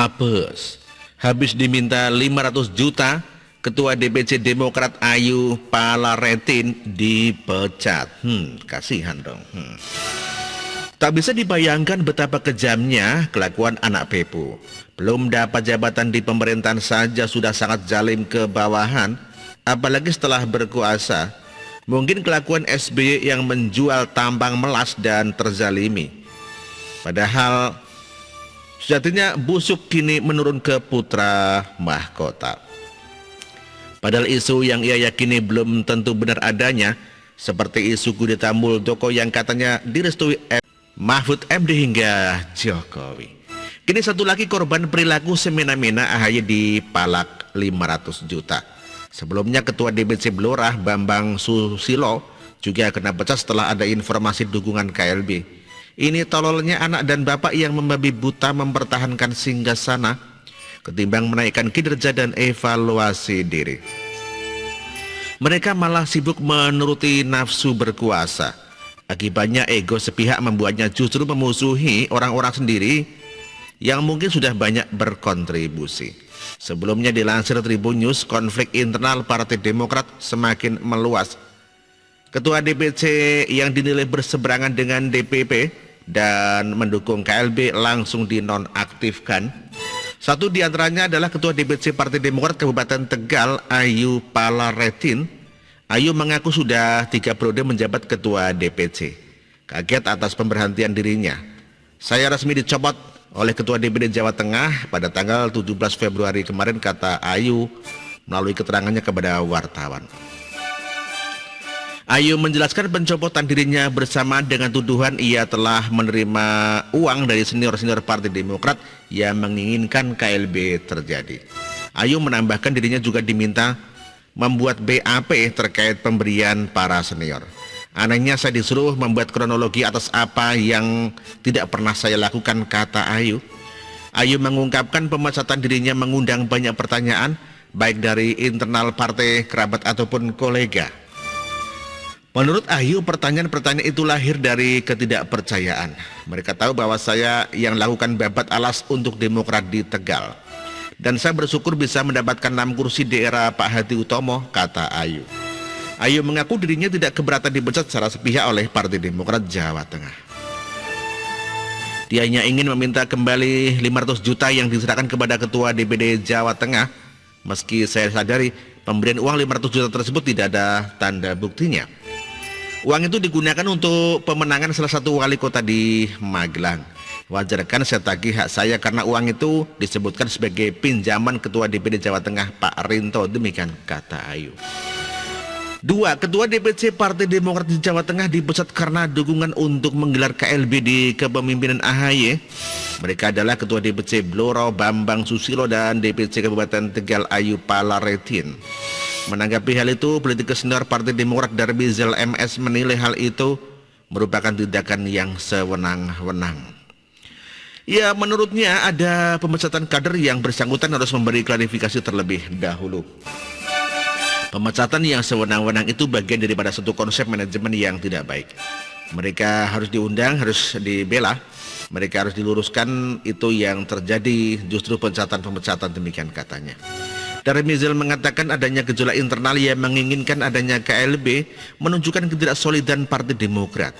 Apes. Habis diminta 500 juta, Ketua DPC Demokrat Ayu Palaretin dipecat. Kasihan dong. Tak bisa dibayangkan betapa kejamnya kelakuan anak Pepu. Belum dapat jabatan di pemerintahan saja sudah sangat zalim ke bawahan, apalagi setelah berkuasa. Mungkin kelakuan SBY yang menjual tambang melas dan terzalimi. Padahal sejatinya busuk kini menurun ke putra mahkota. Padahal isu yang ia yakini belum tentu benar adanya, seperti isu kudeta Muldoko yang katanya direstui Mahfud MD hingga Jokowi. Kini satu lagi korban perilaku semena-mena AHY dipalak 500 juta. Sebelumnya Ketua DPC Blora Bambang Susilo juga kena pecat setelah ada informasi dukungan KLB. Ini tololnya anak dan bapak yang membabi buta mempertahankan singgasana ketimbang menaikkan kinerja dan evaluasi diri. Mereka malah sibuk menuruti nafsu berkuasa. Akibatnya ego sepihak membuatnya justru memusuhi orang-orang sendiri yang mungkin sudah banyak berkontribusi. Sebelumnya dilansir Tribun News, konflik internal Partai Demokrat semakin meluas. Ketua DPC yang dinilai berseberangan dengan DPP dan mendukung KLB langsung dinonaktifkan. Satu di antaranya adalah Ketua DPC Partai Demokrat Kabupaten Tegal, Ayu Palaretin. Ayu mengaku sudah 3 periode menjabat Ketua DPC. Kaget atas pemberhentian dirinya. Saya resmi dicopot oleh Ketua DPD Jawa Tengah pada tanggal 17 Februari kemarin, kata Ayu melalui keterangannya kepada wartawan. Ayu menjelaskan pencopotan dirinya bersama dengan tuduhan ia telah menerima uang dari senior-senior Partai Demokrat yang menginginkan KLB terjadi. Ayu menambahkan dirinya juga diminta membuat BAP terkait pemberian para senior. Anehnya saya disuruh membuat kronologi atas apa yang tidak pernah saya lakukan, kata Ayu. Ayu mengungkapkan pemecatan dirinya mengundang banyak pertanyaan, baik dari internal partai, kerabat ataupun kolega. Menurut Ayu, pertanyaan-pertanyaan itu lahir dari ketidakpercayaan. Mereka tahu bahwa saya yang lakukan babat alas untuk Demokrat di Tegal. Dan saya bersyukur bisa mendapatkan 6 kursi di era Pak Hadi Utomo, kata Ayu. Ayu mengaku dirinya tidak keberatan dipecat secara sepihak oleh Partai Demokrat Jawa Tengah. Dia hanya ingin meminta kembali 500 juta yang diserahkan kepada Ketua DPD Jawa Tengah. Meski saya sadari pemberian uang 500 juta tersebut tidak ada tanda buktinya. Uang itu digunakan untuk pemenangan salah satu wali kota di Magelang. Wajar kan saya tagih hak saya karena uang itu disebutkan sebagai pinjaman Ketua DPD Jawa Tengah Pak Rinto, demikian kata Ayu. 2. Ketua DPC Partai Demokrat di Jawa Tengah dipecat karena dukungan untuk menggelar KLB di kepemimpinan AHY. Mereka adalah Ketua DPC Blora Bambang Susilo dan DPC Kabupaten Tegal Ayu Palaretin. Menanggapi hal itu, politikus senior Partai Demokrat Darbizal MS menilai hal itu merupakan tindakan yang sewenang-wenang. Ya, menurutnya ada pemecatan kader yang bersangkutan harus memberi klarifikasi terlebih dahulu. Pemecatan yang sewenang-wenang itu bagian daripada satu konsep manajemen yang tidak baik. Mereka harus diundang, harus dibela, mereka harus diluruskan itu yang terjadi justru pemecatan, demikian katanya. Darmizal mengatakan adanya gejolak internal yang menginginkan adanya KLB menunjukkan ketidaksolidan Partai Demokrat.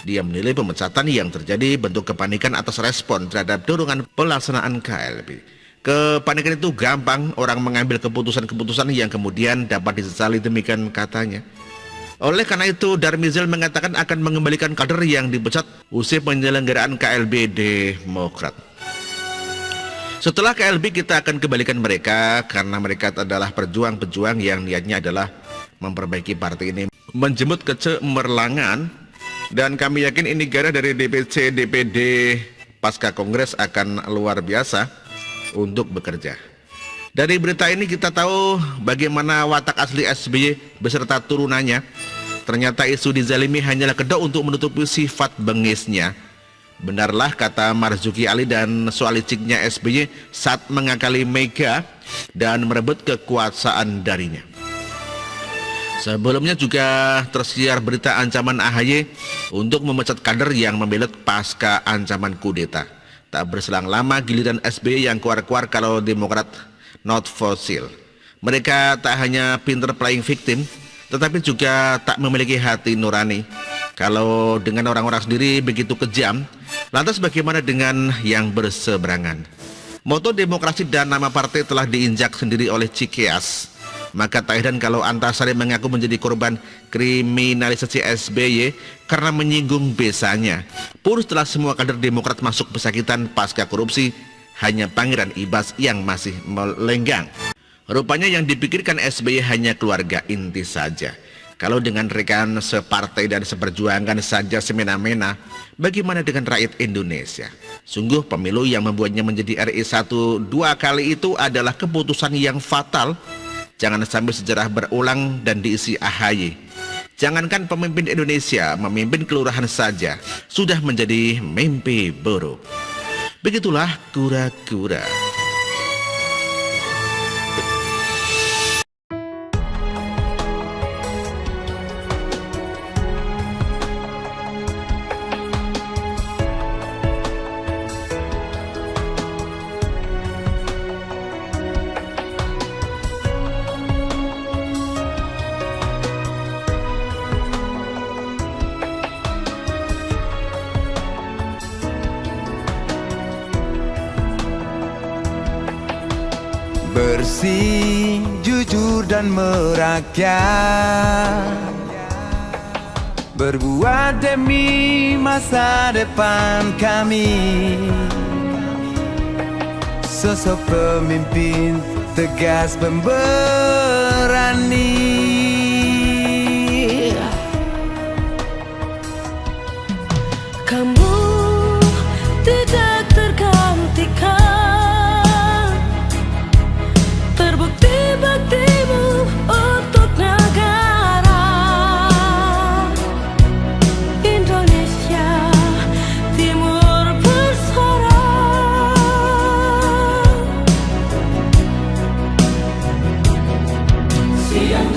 Dia menilai pemecatan yang terjadi bentuk kepanikan atas respon terhadap dorongan pelaksanaan KLB. Kepanikan itu gampang orang mengambil keputusan-keputusan yang kemudian dapat disesali, demikian katanya. Oleh karena itu, Darmizal mengatakan akan mengembalikan kader yang dipecat usai penyelenggaraan KLB Demokrat. Setelah KLB kita akan kembalikan mereka karena mereka adalah pejuang-pejuang yang niatnya adalah memperbaiki partai ini, menjemput kecemerlangan, dan kami yakin ini gara dari DPC DPD pasca Kongres akan luar biasa untuk bekerja. Dari berita ini kita tahu bagaimana watak asli SBY beserta turunannya. Ternyata isu dizalimi hanyalah kedok untuk menutupi sifat bengisnya. Benarlah kata Marzuki Ali dan soal liciknya SBY saat mengakali Mega dan merebut kekuasaan darinya. Sebelumnya juga tersiar berita ancaman AHY untuk memecat kader yang membelot pasca ancaman kudeta. Tak berselang lama giliran SBY yang keluar-keluar kalau Demokrat not for sale. Mereka tak hanya pinter playing victim, tetapi juga tak memiliki hati nurani. Kalau dengan orang-orang sendiri begitu kejam, lantas bagaimana dengan yang berseberangan? Moto demokrasi dan nama partai telah diinjak sendiri oleh Cikeas. Maka tak heran kalau Antasari mengaku menjadi korban kriminalisasi SBY karena menyinggung besanya. Pun setelah semua kader Demokrat masuk pesakitan pasca korupsi, hanya Pangeran Ibas yang masih melenggang. Rupanya yang dipikirkan SBY hanya keluarga inti saja. Kalau dengan rekan separtai dan seperjuangan saja semena-mena, bagaimana dengan rakyat Indonesia? Sungguh pemilu yang membuatnya menjadi RI 1 dua kali itu adalah keputusan yang fatal. Jangan sampai sejarah berulang dan diisi AHY. Jangankan pemimpin Indonesia, memimpin kelurahan saja sudah menjadi mimpi buruk. Begitulah kura-kura. Bersih, jujur dan merakyat, berbuat demi masa depan kami. Sosok pemimpin tegas pemberani. Kamu tidak tergantikan, terbukti baktimu untuk negara Indonesia Timur bersuara. Siang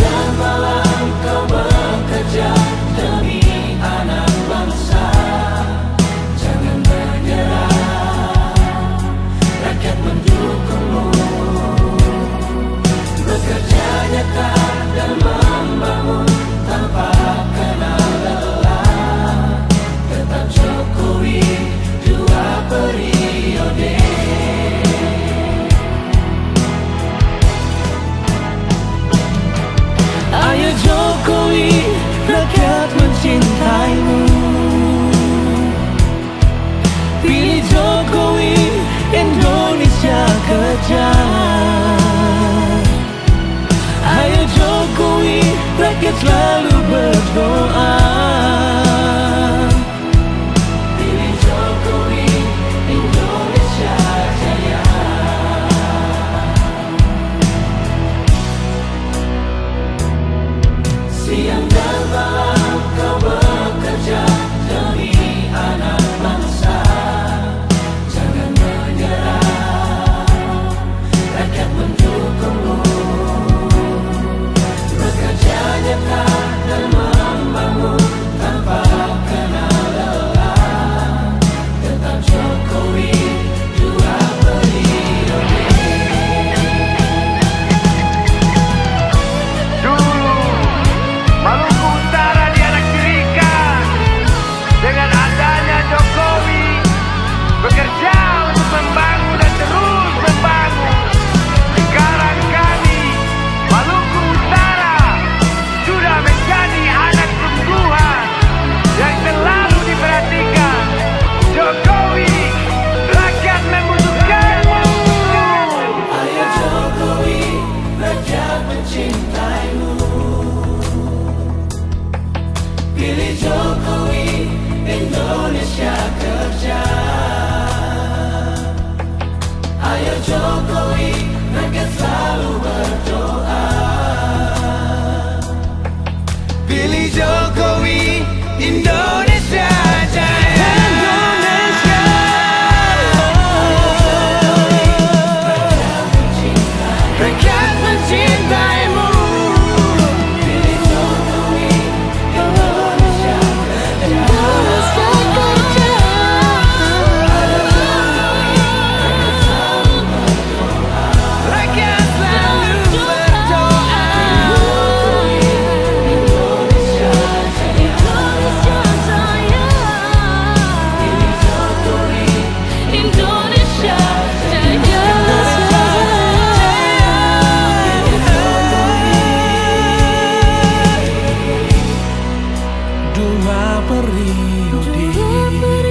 dua periode.